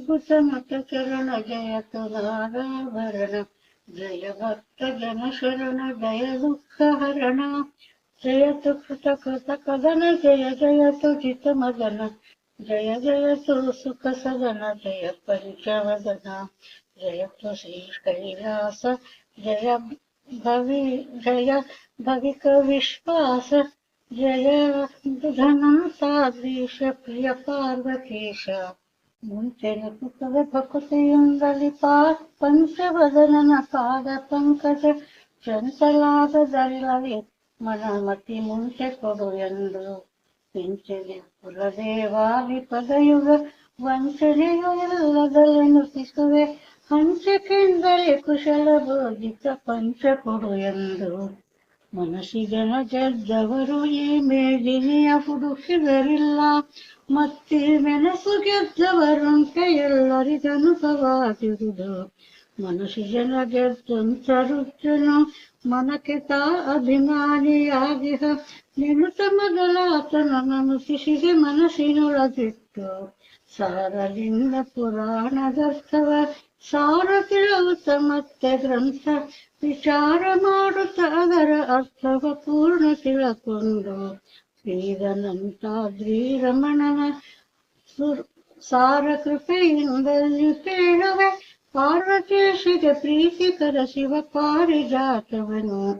ಅದ್ಭುತ ಮತ ಚರಣ ಜಯತು ನಾರಾಭರಣ ಜಯ ಭಕ್ತ ಜನ ಶರಣ ಜಯ ದುಃಖ ಹರಣ ಜಯತು ಕೃತ ಕೃತ ಕದನ ಜಯ ಜಯತು ಚಿತ್ತ ಮದನ ಜಯ ಜಯತು ಸುಖ ಸದನ ಜಯ ಪಂಚವದನ ಜಯತು ಶ್ರೀ ಕೈಲಾಸ ಜಯ ಜಯ ಭವಿಕ ವಿಶ್ವಾಸ ಜಯ ಧನಂತಾದ್ರೀಶ ಪ್ರಿಯ ಪಾರ್ವತೀಶ ಮುಂಚೆನ ಪುಟದ ಭಕುತಿಯಿಂದಲಿ ಪಂಚವದನನ ಪಾದ ಪಂಕಜ ಚಂಚಲಾಗದಲ್ಲವೇ ಮನಮತಿ ಮುಂಚೆ ಕೊಡು ಎಂದು ಪಿಂಚನೆ ಕುಲದೇವಾದಿ ಪದಯುಗ ವಂಚನೆಯು ಇಲ್ಲದಲೆ ನುತಿಸುವೆ ಹಂಚಕೆಂದರೆ ಕುಶಲ ಬೋಧಿತ ಪಂಚ ಕೊಡು ಎಂದು ಮನಸ್ಸಿಗನ ಗೆದ್ದವರು ಈ ಮೇದಿನಿಯ ಹುಡುಕಿದರಿಲ್ಲ ಮತ್ತೆ ಮೆಣಸು ಗೆದ್ದವರುಂಟೆ ಎಲ್ಲರಿಗನುಭವಾದಿರುವುದು ಮನಸ್ಸಿಗನ ಗೆದ್ದಂತರುತ್ತನು ಮನಕ್ಕೆ ತಾ ಅಭಿಮಾನಿಯಾಗಿಹ ನಿನುತ ಮೊದಲಾತನನ್ನು ಶಿಶಿಗೆ ಮನಸ್ಸಿನೊಳಗಿಟ್ಟು ಸಾರಲಿಂಗ ಪುರಾಣದರ್ಥವ ಸಾರ ತಿಳುತ್ತ ಮತ್ತೆ ಗ್ರಂಥ ವಿಚಾರ ಮಾಡುತ್ತ ಅದರ ಅರ್ಥವ ಪೂರ್ಣ ತಿಳಕೊಂಡು ಶ್ರೀಧನಂತಾದ್ರಿ ರಮಣನ ಸಾರ ಕೃಪೆಯಿಂದಲೂ ಕೇಳುವೆ ಪಾರ್ವತೇಶಿಗೆ ಪ್ರೀತಿಕರ ಶಿವ ಪಾರಿಜಾತವನು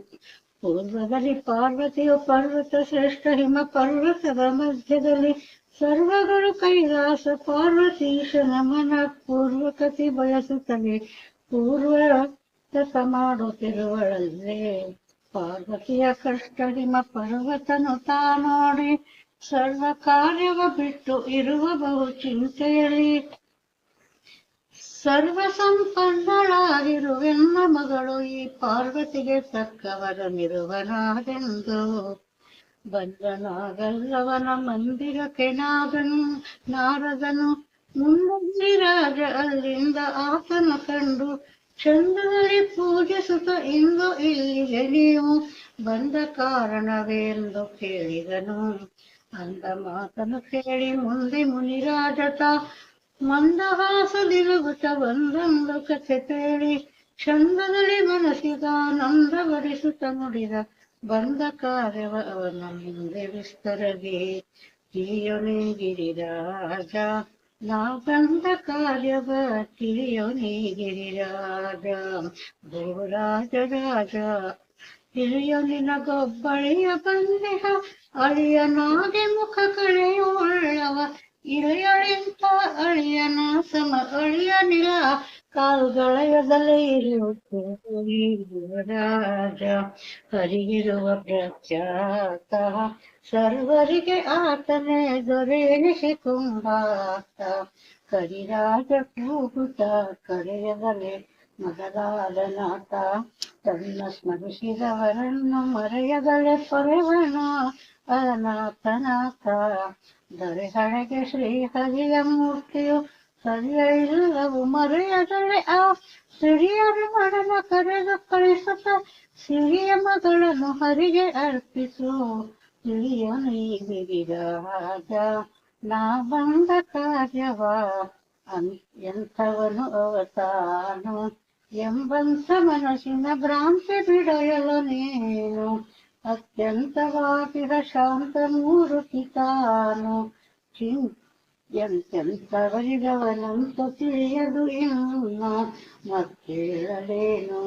ಪೂರ್ವದಲ್ಲಿ ಪಾರ್ವತಿಯು ಪರ್ವತ ಶ್ರೇಷ್ಠ ಹಿಮ ಪರ್ವತದ ಮಧ್ಯದಲ್ಲಿ ಸರ್ವಗಳು ಕೈಲಾಸ ಪಾರ್ವತೀಶ ನಮನ ಪೂರ್ವಕತಿ ಬಯಸುತ್ತಲೇ ಪೂರ್ವ ಮಾಡುತ್ತಿರುವಳಲ್ಲೇ ಪಾರ್ವತಿಯ ಕಷ್ಟ ಹಿಮ ಪರ್ವತನು ತಾ ನೋಡಿ ಸರ್ವ ಕಾರ್ಯವ ಬಿಟ್ಟು ಇರುವ ಬಹು ಚಿಂತೆಯಲ್ಲಿ ಸರ್ವ ಸಂಪನ್ನಳಾಗಿರುವೆನ್ನ ಮಗಳು ಈ ಪಾರ್ವತಿಗೆ ತಕ್ಕವರನಿರುವನಾದೆಂದು ಬಂದನಾಗಲ್ಲವನ ಮಂದಿರಕ್ಕೆ ನಾರದನು ಮುಂದೆ ರಾಜ ಅಲ್ಲಿಂದ ಆತನ ಕಂಡು ಚಂದದಲ್ಲಿ ಪೂಜಿಸುತ್ತ ಇಂದು ಇಲ್ಲಿಗೆ ನೀವು ಬಂದ ಕಾರಣವೆಂದು ಕೇಳಿದನು ಅಂದ ಮಾತನು ಕೇಳಿ ಮುಂದೆ ಮುನಿರಾಜತ ಮಂದಹಾಸದಿರುಗುತ್ತ ಒಂದೊಂದು ಕಥೆ ಕೇಳಿ ಚಂದದಲ್ಲಿ ಮನಸ್ಸಿಗಾನಂದ ಭರಿಸುತ್ತ ನುಡಿದ ಬಂದ ಕಾರ್ಯವ ಅವನ ಮುಂದೆ ವಿಸ್ತರದಿ ತಿಳಿಯೊನೆ ಗಿರಿರಾಜ ನಾ ಬಂದ ಕಾರ್ಯವ ತಿಳಿಯೊನೆ ಗಿರಿರಾಜ ಭೂರಾಜ ರಾಜ ತಿಳಿಯೊನಿನ ಗೊಬ್ಬಳಿಯ ಬಂದಿಹ ಅಳಿಯನಾಗೆ ಮುಖ ಕಳೆಯುಳ್ಳವ ಇಳೆಯಳಿಂತ ಅಳಿಯನ ಸಮ ಅಳಿಯನಿಲ ಕಾಲ್ಗಳೆಯದಲ್ಲೇ ಇರುತ್ತ ರಾಜ ಹರಿಗಿರುವ ಪ್ರಖ್ಯಾತ ಸರ್ವರಿಗೆ ಆತನೇ ದೊರೆಯಿಸಿ ಕುಂಭಾತ ಕರಿರಾಜ ಕೂಗುತ್ತ ಕರೆಯದಲೆ ಮೊದಲಾದನಾಥ ತನ್ನ ಸ್ಮರಿಸಿದವರನ್ನು ಮರೆಯದಲೆ ಪೊರೆವನ ಅನಾಥನಾಥ ದೊರೆಗಳಿಗೆ ಶ್ರೀಹರಿಯ ಮೂರ್ತಿಯು ಸರಿಯ ಇಲ್ಲವು ಮರೆಯದಲೆ ಆ ಸಿರಿಯರ ಮಡನ ಕರೆದು ಕಳಿಸುತ್ತ ಸಿರಿಯ ಮಗಳನ್ನು ಹರಿಗೆ ಅರ್ಪಿಸು ತಿಳಿಯ ನೀಗಿರಿರಾಜ ನಾ ಬಂದ ಕಾರ್ಯವ ಎಂಥವನು ಅವತಾನು ಎಂಬಂತ ಮನಸ್ಸಿನ ಭ್ರಾಂತಿ ಬಿಡಯಲು ನೀನು ಅತ್ಯಂತವಾಗಿರ ಶಾಂತ ಮೂರುತಿ ತಾನು ಎಂತೆಂಥವರಿಗವನಂತ ತಿಳಿಯದು ಇನ್ನು ಮತ್ತೇಳಲೇನು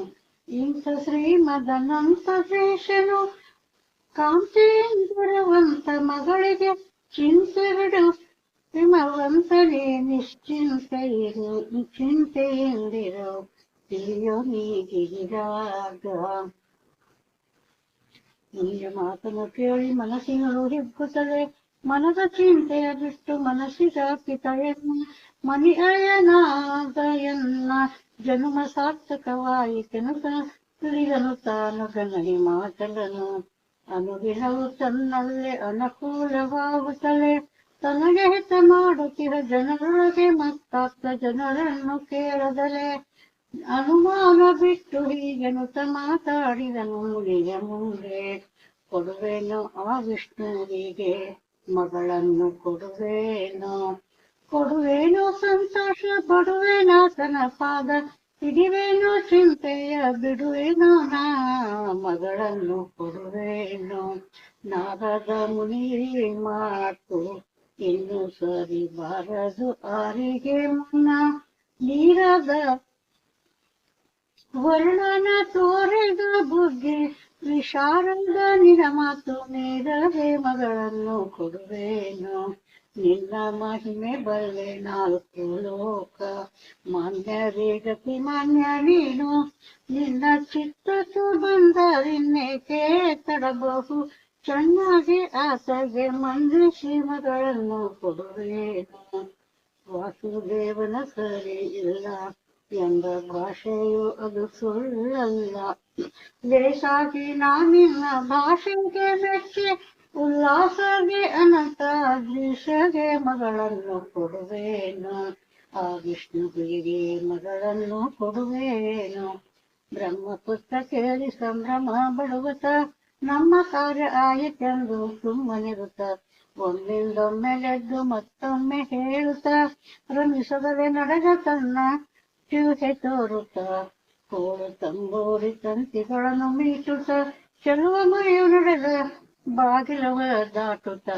ಇಂಥ ಶ್ರೀಮದನಂತ ದೇಶನು ಕಾಂತಿಯಿಂದಿರುವಂತ ಮಗಳಿಗೆ ಚಿಂತೆ ಬಿಡು ಹಿಮವಂತನೇ ಚಿಂತೆಯಿಂದಿರು ತಿಳಿಯೋ ನೀಗಿರಿರಾಗ ನಿನ್ನ ಮಾತನ್ನು ಕೇಳಿ ಮನಸ್ಸಿನಳು ಹಿಗ್ಗುತ್ತದೆ ಮನದ ಚಿಂತೆಯ ಬಿಟ್ಟು ಮನಸ್ಸಿಗ ಪಿತಯನ್ನ ಮನಿಯನಾದಯನ್ನ ಜನುಮ ಸಾರ್ಥಕವಾಯಿತೆನು ತಿಳಿದನು ತಾನು ಗಣಿ ಮಾತಲನು ಅನುದಿನವು ತನ್ನಲ್ಲೇ ಅನುಕೂಲವಾಗುತ್ತಲೇ ತನಗೆ ಹಿತ ಮಾಡುತ್ತಿರ ಜನರೊಳಗೆ ಮತ್ತಾಪ್ತ ಜನರನ್ನು ಕೇಳದಲೆ ಅನುಮಾನ ಬಿಟ್ಟು ಹೀಗೆನುತ ಮಾತಾಡಿದನು ಮುಡಿಯ ಮುಂದೆ ಕೊಡುವೆನು ಆ ವಿಷ್ಣುವಿಗೆ ಮಗಳನ್ನು ಕೊಡುವೇನು ಕೊಡುವೇನೋ ಸಂತೋಷ ಪಡುವೇನಾತನ ಪಾದ ಹಿಡಿವೇನೋ ಚಿಂತೆಯ ಬಿಡುವೇನೋ ನಾ ಮಗಳನ್ನು ಕೊಡುವೇನೋ ನಾರದ ಮುನಿ ಮಾತು ಇನ್ನು ಸರಿ ಬಾರದು ಆರಿಗೆ ಮುನ್ನ ನೀರದ ವರ್ಣನ ತೋರೆದ ಬುದ್ಧಿ ವಿಶಾರದ ನಿನ ಮಾತು ನೀರದೆ ಮಗಳನ್ನು ಕೊಡುವೇನು ನಿನ್ನ ಮಹಿಮೆ ಬಲ್ಲೆ ನಾಲ್ಕು ಲೋಕ ಮಾನ್ಯರೇ ಗತಿ ಮಾನ್ಯ ನೀನು ನಿನ್ನ ಚಿತ್ತಕ್ಕೆ ಬಂದರಿನ್ನೇಕೆ ತಡಬಹು ಚೆನ್ನಾಗಿ ಆಸೆಗೆ ಮಂದಿಸಿ ಮಗಳನ್ನು ಕೊಡುವೇನು ವಾಸುದೇವನ ಸರಿ ಇಲ್ಲ ಎಂಬ ಭಾಷೆಯು ಅದು ಸುಳ್ಳಲ್ಲ ಲೇಸಾಗಿ ನಾನಿನ್ನ ಭಾಷೆಗೆ ಮೆಚ್ಚಿ ಉಲ್ಲಾಸಗೆ ಅನಂತ ದೃಶ್ಯಗೆ ಮಗಳನ್ನು ಕೊಡುವೇನು ಆ ವಿಷ್ಣುವಿಗೆ ಮಗಳನ್ನು ಕೊಡುವೇನು ಬ್ರಹ್ಮಪುತ್ರ ಕೇಳಿ ಸಂಭ್ರಮ ಬಡುವತ ನಮ್ಮ ಕಾರ್ಯ ಆಯಿತೆಂದು ಸುಮ್ಮನಿರುತ್ತ ಒಮ್ಮಿಂದೊಮ್ಮೆಲೆದ್ದು ಮತ್ತೊಮ್ಮೆ ಹೇಳುತ್ತ ರಮಿಸದಲೆ ನಡೆದ ತನ್ನ ಕಿವಿಗೆ ತೋರುತ್ತ ಕೋಳು ತಂಬೂರಿ ತಂತಿಗಳನ್ನು ಮೀಟುತ್ತ ಚೆಲುವ ಮರೆಯು ನಡೆದ ಬಾಗಿಲವ ದಾಟುತ್ತ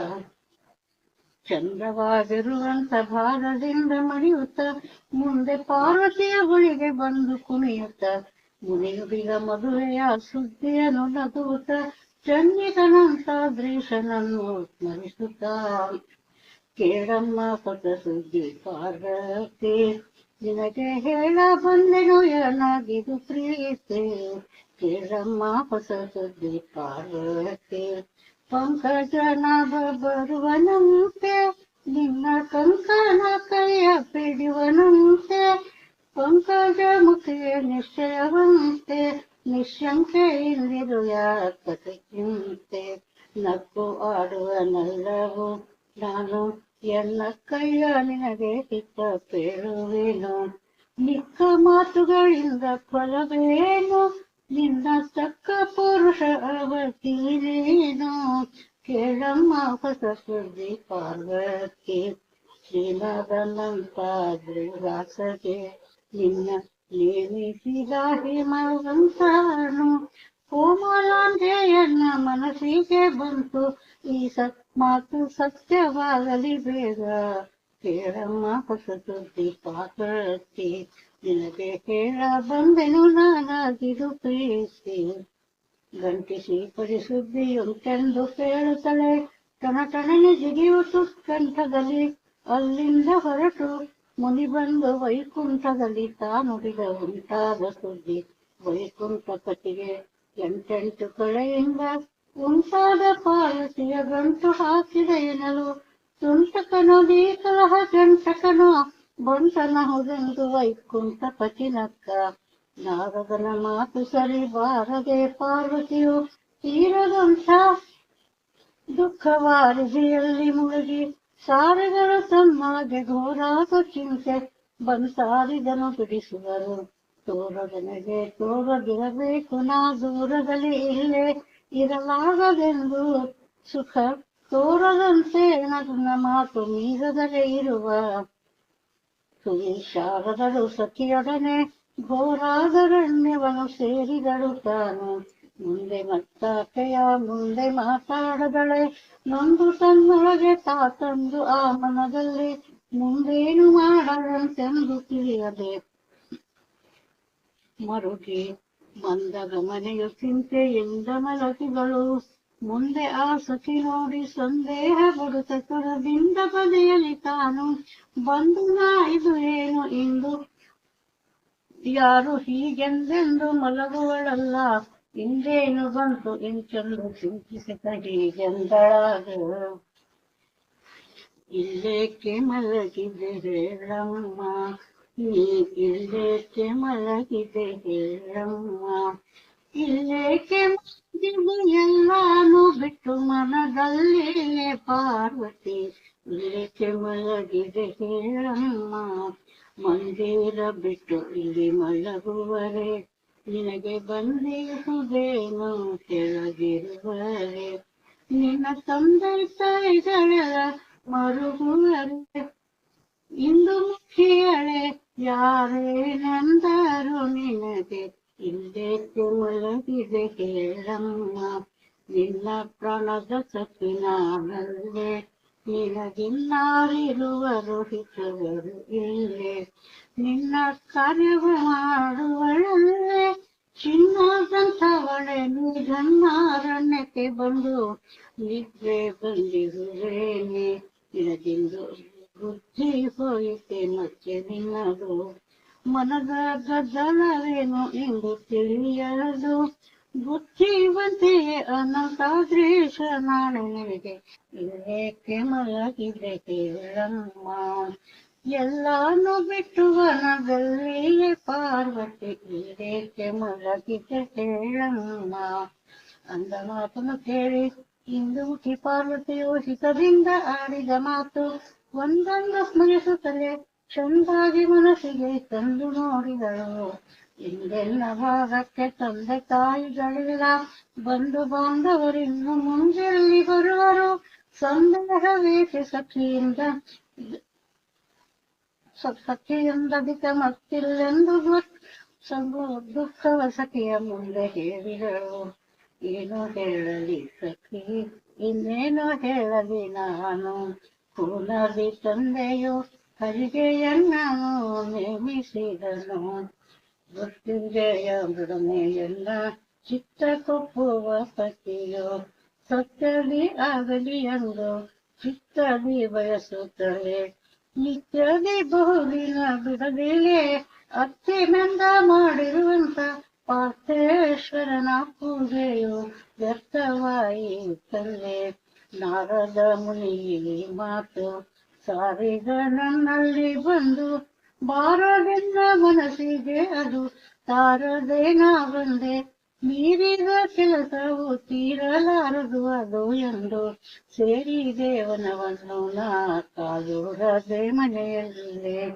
ಚಂದ್ರವಾಗಿರುವಂತ ಭಾರದಿಂದ ಮಣಿಯುತ್ತ ಮುಂದೆ ಪಾರ್ವತಿಯ ಬಳಿಗೆ ಬಂದು ಕುಣಿಯುತ್ತ ಮುನಿಯುಡಿಗ ಮದುವೆಯ ಸುದ್ದಿಯನ್ನು ನಗುತ್ತ ಚಂದಿಕನಂತ ದೃಶನನ್ನು ಸ್ಮರಿಸುತ್ತ ಕೇಳಮ್ಮ ಹೊಸ ಸುದ್ದಿ ಪಾರ್ವತಿ ನಿನಗೆ ಹೇಳ ಬಂದೆನು ಏನಾಗಿದು ಪ್ರೀತಿ ಕೇಳಮ್ಮ ಹೊಸ ಸುದ್ದಿ ಪಾರ್ವತಿ ಪಂಕಜನಾಭ ಬರುವನಂತೆ ನಿನ್ನ ಕಂಕಣ ಕೈಯ ಪಿಡಿವನಂತೆ ಪಂಕಜ ಮುಖಿಯ ನಿಶ್ಚಯವಂತೆ ನಿಶಂಕೆ ಇಲ್ಲಿರು ಯಾತಕ್ಕೆ ಚಿಂತೆ ನಕ್ಕು ಆಡುವನಲ್ಲವು ನಾನು ಎಲ್ಲ ಕೈಯ ನಿನಗೆ ಹಿತ ಪೇಳುವೇನು ನಿಕ್ಕ ಮಾತುಗಳಿಂದ ಕೊಲವೇನು ನಿನ್ನ ತಕ್ಕ ಪುರುಷ ಅವತೀರೇನು ಕೇಳಮ್ಮ ಹೊಸ ಸುದ್ದಿ ಪಾರ್ವತಿ ಶ್ರೀನಾಥನಂತಾದ್ರಿವಾಸಗೆ ನಿನ್ನ ನೇಮಿಸಿದ ಹಿಮವಂತನು ಕೋಮಲಾಂಧೆಯನ್ನ ಮನಸ್ಸಿಗೆ ಬಂತು ಈ ಮಾತು ಸತ್ಯವಾಗಲಿ ಬೇಗ ಕೇಳಮ್ಮ ಹೊಸ ಸುದ್ದಿ ಪಾರ್ವತಿ ನಿನಗೆ ಹೇಳ ಬಂದೆನು ನಾನಾಗಿದು ಪ್ರೀತಿ ಗಂಟಿಸಿ ಪರಿಸುದ್ದಿಯುಂಟೆಂದು ಕೇಳುತ್ತಲೇ ಟಣಟಣನೆ ಜಿಗಿಯುತ್ತು ಕಂಠದಲ್ಲಿ ಅಲ್ಲಿಂದ ಹೊರಟು ಮುನಿ ಬಂದು ವೈಕುಂಠದಲ್ಲಿ ತಾನುಡಿದ ಉಂಟಾದ ಸುದ್ದಿ ವೈಕುಂಠಪತಿಗೆ ಎಂಟೆಂಟು ಕಳೆಯಿಂದ ಉಂಟಾದ ಪಾರ್ವತಿಯ ಗಂಟು ಹಾಕಿದ ಎನ್ನಲು ತುಂಟಕನು ನೀ ಕಲಹ ಗಂಟಕನು ಬಂಟನಹುದೆಂದು ವೈಕುಂಠಪತಿ ನಕ್ಕ ನಾರದನ ಮಾತು ಸರಿ ಬಾರದೆ ಪಾರ್ವತಿಯು ತೀರದಂಥ ದುಃಖವಾರಿದಿಯಲ್ಲಿ ಮುಳುಗಿ ಸಾರಿದರು ತಮ್ಮಗೆ ಘೋರಾದ ಚಿಂತೆ ಬಂಸಾರಿದನು ಬಿಡಿಸುವರು ತೋರದನೆಗೆ ತೋರದಿರಬೇಕು ನಾ ದೂರದಲ್ಲಿ ಇಲ್ಲೇ ಇರಲಾಗದೆಂದು ಸುಖ ತೋರದಂತೆ ನನ್ನ ಮಾತು ಮೀರದಲೇ ಇರುವ ಸುವಿಶಾರದರು ಸಖಿಯೊಡನೆ ಘೋರಾದರಣ್ಯವನ್ನು ಸೇರಿದಳು ತಾನು ಮುಂದೆ ಮತ್ತಾಕೆಯ ಮುಂದೆ ಮಾತಾಡದಳೆ ನೊಂದು ತನ್ನೊಳಗೆ ತಾತಂದು ಆ ಮನದಲ್ಲಿ ಮುಂದೇನು ಮಾಡದಂತೆಂದು ತಿಳಿಯದೆ ಮರುಗಿ ಬಂದಾಗ ಮನೆಯು ಚಿಂತೆಯಿಂದ ಮಲಗಿದಳು ಮುಂದೆ ಆ ಸಖಿ ನೋಡಿ ಸಂದೇಹ ಪಡುತ್ತ ತೊಡದಿಂದ ಬದಿಯಲ್ಲಿ ತಾನು ಬಂದು ನಾ ಇದು ಏನು ಇಂದು ಯಾರು ಹೀಗೆಂದೆಂದು ಮಲಗುವಳಲ್ಲ ಇಂದೇನು ಬಂತು ಇಂಚೆಂದು ಚಿಂತಿಸಿದ ಹೀಗೆಂದಳಾಗ ಇಲ್ಲೇಕೆ ಮಲಗಿದೆ ಹೇಳಮ್ಮ ನೀ ಇಲ್ಲೇಕೆ ಮಲಗಿದೆ ಹೇಳಮ್ಮ ಇಲ್ಲೇಕೆ ಮಲಗಿದೆ ಎಲ್ಲಾನು ಬಿಟ್ಟು ಮನದಲ್ಲಿಯೇ ಪಾರ್ವತಿ ಇಲ್ಲೇಕೆ ಮಲಗಿದೆ ಹೇಳಮ್ಮ ಮಂದಿರ ಬಿಟ್ಟು ಇಲ್ಲಿ ಮಲಗುವರೆ ನಿನಗೆ ಬಂದಿರುವುದೇನು ಕೆಳಗಿರುವರೆ ನಿನ್ನ ತಂದೆ ತಾಯಿಗಳ ಮರುಗುವರೆ ಇಂದು ಮುಖಿಯಳೆ ಯಾರೇನೆಂದರು ನಿನಗೆ ಇಲ್ಲೇಕೆ ಮಲಗಿದೆ ಹೇಳಮ್ಮ ನಿನ್ನ ಪ್ರಾಣದ ಸಖಿನಾನಲ್ಲೇ ನಿನಗಿನ್ನಾರಿರುವರು ಹಿತವರು ಇಲ್ಲೇ ನಿನ್ನ ಕಾರ್ಯವ ಮಾಡುವಳಲ್ಲೇ ಚಿನ್ನದಂಥವಳೆ ನೀರನ್ನಾರಣ್ಯಕ್ಕೆ ಬಂದು ನಿದ್ರೆ ಬಂದಿರುವೇನೆ ನಿನಗಿಂದು ಬುದ್ಧಿ ಹೋಯಿತೆ ಮತ್ತೆ ನಿನ್ನದು ಮನದ ಗದ್ದಲವೇನು ಎಂದು ತಿಳಿಯದು ಬುದ್ಧಿವಂತೆಯೇ ಅನಂತಾದ್ರೇಶ ನಾಳೆ ನಿನಗೆ ಇಲ್ಲೇಕೆ ಮಲಗಿದೆ ಹೇಳಮ್ಮ ಎಲ್ಲಾನು ಬಿಟ್ಟು ವನದಲ್ಲಿಯೇ ಪಾರ್ವತಿ ಇಲ್ಲೇಕೆ ಮಲಗಿದೆ ಹೇಳಮ್ಮ ಅಂದ ಮಾತನ್ನು ಕೇಳಿ ಇಂದು ಮುಖಿ ಪಾರ್ವತಿಯು ಹಿತದಿಂದ ಆಡಿದ ಮಾತು ಒಂದೊಂದು ಸ್ಮರಿಸುತ್ತಲೇ ಚಂದಾಗಿ ಮನಸ್ಸಿಗೆ ತಂದು ನೋಡಿದಳು ಇಂದೆಲ್ಲ ಭಾಗಕ್ಕೆ ತಂದೆ ತಾಯಿಗಳಿಲ್ಲ ಬಂಧು ಬಾಂಧವರಿನ್ನು ಮುಂಜೆಯಲ್ಲಿ ಬರುವರು ಸಂದೇಹವೇಕೆ ಸಖಿಯಿಂದ ಮತ್ತಿಲ್ಲೆಂದು ದುಃಖವ ಸಖಿಯ ಮುಂದೆ ಹೇಳಿದಳು ಏನು ಹೇಳಲಿ ಸಖಿ ಇನ್ನೇನು ಹೇಳಲಿ ನಾನು ಪುನರಿ ತಂದೆಯು ಹರಿಗೆಯನ್ನನು ನೇಮಿಸಿದನು ಮೃತ್ಯುಂಜಯ ಮೃಡಮೆಯಲ್ಲ ಚಿತ್ತ ಕೊಪ್ಪುವ ಪತಿಯು ಸತ್ಯದಿ ಆಗಲಿ ಎಂದು ಚಿತ್ತದಿ ಬಯಸುತ್ತಲೇ ನಿತ್ಯದಿ ಬಹುದಿನ ಬಿಡದಿಲೆ ಅತ್ತಿನಿಂದ ಮಾಡಿರುವಂತ ಪಾರ್ಥೇಶ್ವರನ ಪೂಜೆಯು ವ್ಯರ್ಥವಾಯಿತಲ್ಲೇ ನಾರದ ಮುನಿ ಮಾತು ಸಾರಿದ ನನ್ನಲ್ಲಿ ಬಂದು ಬಾರದೆನ್ನ ಮನಸ್ಸಿಗೆ ಅದು ತಾರದೆ ನಾ ಬಂದೆ ಮೀರಿದ ಕೆಲಸವು ತೀರಲಾರದು ಅದು ಎಂದು ಸೇರಿ ದೇವನವನ್ನು ನಾ ಕಾಲೂರದೆ ಮನೆಯಲ್ಲೇ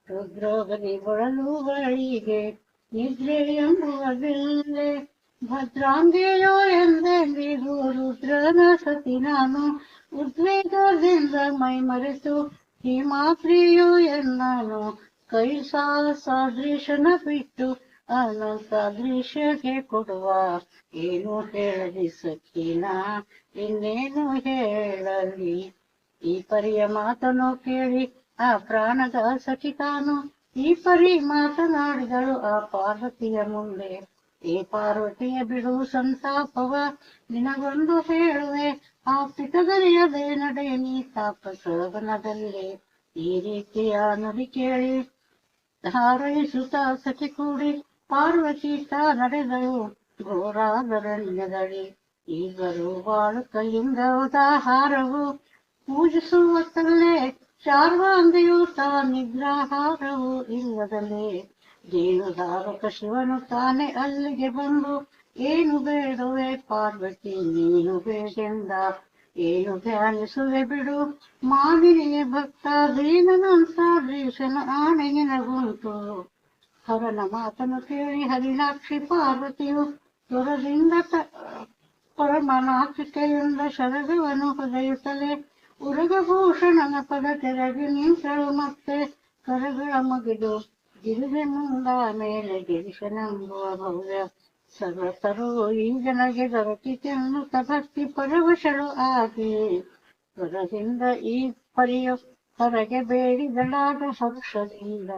ರುದ್ರೋಗದಿ ಬರಲು ಬಳಿಗೆ ನಿದ್ರೆ ಎಂಬುವುದಿಲ್ಲೇ ಭದ್ರಾಂಗಿಯೋ ಎಂದೆಂದಿಗೂ ರುದ್ರನ ಸತಿ ನಾನು ಉದ್ವೇಗದಿಂದ ಮೈ ಮರೆತು ಹಿಮಾದ್ರಿಯೋ ಎನ್ನನು ಕೈ ಸಾದೃಶನ ಬಿಟ್ಟು ಅನಂತಾದೃಶ್ಯಗೆ ಕೊಡುವ ಏನು ಹೇಳಲಿ ಸಖಿನ ಇನ್ನೇನು ಹೇಳಲಿ ಈ ಪರಿಯ ಮಾತನ್ನು ಕೇಳಿ ಆ ಪ್ರಾಣದ ಸಖಿ ತಾನು ಈ ಪರಿ ಮಾತನಾಡಿದಳು ಆ ಪಾರ್ವತಿಯ ಮುಂದೆ ಏ ಪಾರ್ವತಿಯ ಬಿಡು ಸಂತಾಪವ ನಿನಗೊಂದು ಹೇಳುವೆ ಆ ಪಿತದರಿಯದೆ ನಡೆ ನೀ ತಾಪಸವನದಲ್ಲಿ ಈ ರೀತಿಯ ನುಡಿ ಕೇಳಿ ಹಾರೈಸುತ್ತ ಸಖಿ ಕೂಡಿ ಪಾರ್ವತಿ ತಾ ನಡೆದಳು ಘೋರಾದರಣ್ಯದಳಿ ಈಗಲೂ ಬಾಳು ಕೈಯಿಂದ ಉದಾಹಾರವು ಪೂಜಿಸುವತ್ತಲ್ಲೇ ಚಾರ್ವಾಂಗಿಯು ತಾ ನಿಗ್ರಹಾರವು ಇಲ್ಲದಲ್ಲೇ ಜೇನುದಾರಕ ಶಿವನು ತಾನೇ ಅಲ್ಲಿಗೆ ಬಂದು ಏನು ಬೇಡುವೆ ಪಾರ್ವತಿ ನೀನು ಬೇಗೆಂದ ಏನು ಧ್ಯಾನಿಸುವೆ ಬಿಡು ಮಾವಿನಿಗೆ ಭಕ್ತ ದೀನನಂತಾದ್ರೀಶನ ಆಣೆ ನಿನಗುಂಟು ಹರನ ಮಾತನ್ನು ಕೇಳಿ ಹರಿಣಾಕ್ಷಿ ಪಾರ್ವತಿಯು ಸ್ವರದಿಂದ ಪರಮನಾಚಿಕೆಯಿಂದ ಶರಗವನು ಹೊದೆಯುತ್ತಲೇ ಉರಗಭೂಷಣನ ಪದ ತೆರಗಿ ನಿಂತಳು ಮತ್ತೆ ಕರಗಳ ಮುಗಿದು ಗಿರಿಜೆ ಮುಂದ ಮೇಲೆ ಗಿರಿಶನೆಂಬುವ ಭವ್ಯ ಸರ್ವತರು ಈ ಜನಗೆ ದೊರಕಿತೆನ್ನುತ್ತ ಭಕ್ತಿ ಪರವಶಳು ಆಗಿ ಸ್ವರದಿಂದ ಈ ಪರಿಯ ಹೊರಗೆ ಬೇಡಿದಳಾದ ಹರ್ಷದಿಂದ